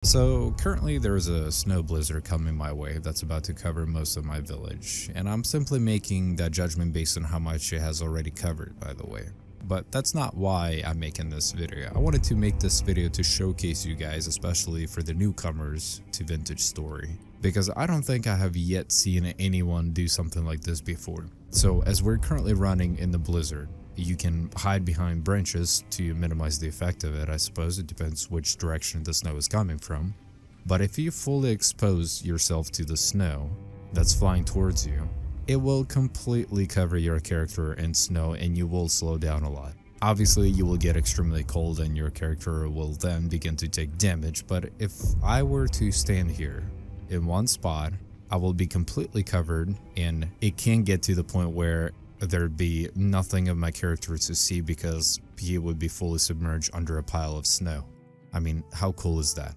So currently there is a snow blizzard coming my way that's about to cover most of my village, and I'm simply making that judgment based on how much it has already covered, by the way. But that's not why I'm making this video. I wanted to make this video to showcase you guys, especially for the newcomers to Vintage Story, because I don't think I have yet seen anyone do something like this before. So as we're currently running in the blizzard, you can hide behind branches to minimize the effect of it. I suppose it depends which direction the snow is coming from. But if you fully expose yourself to the snow that's flying towards you, it will completely cover your character in snow and you will slow down a lot. Obviously you will get extremely cold and your character will then begin to take damage, but if I were to stand here in one spot, I will be completely covered, and it can get to the point where there'd be nothing of my character to see because he would be fully submerged under a pile of snow. I mean, how cool is that?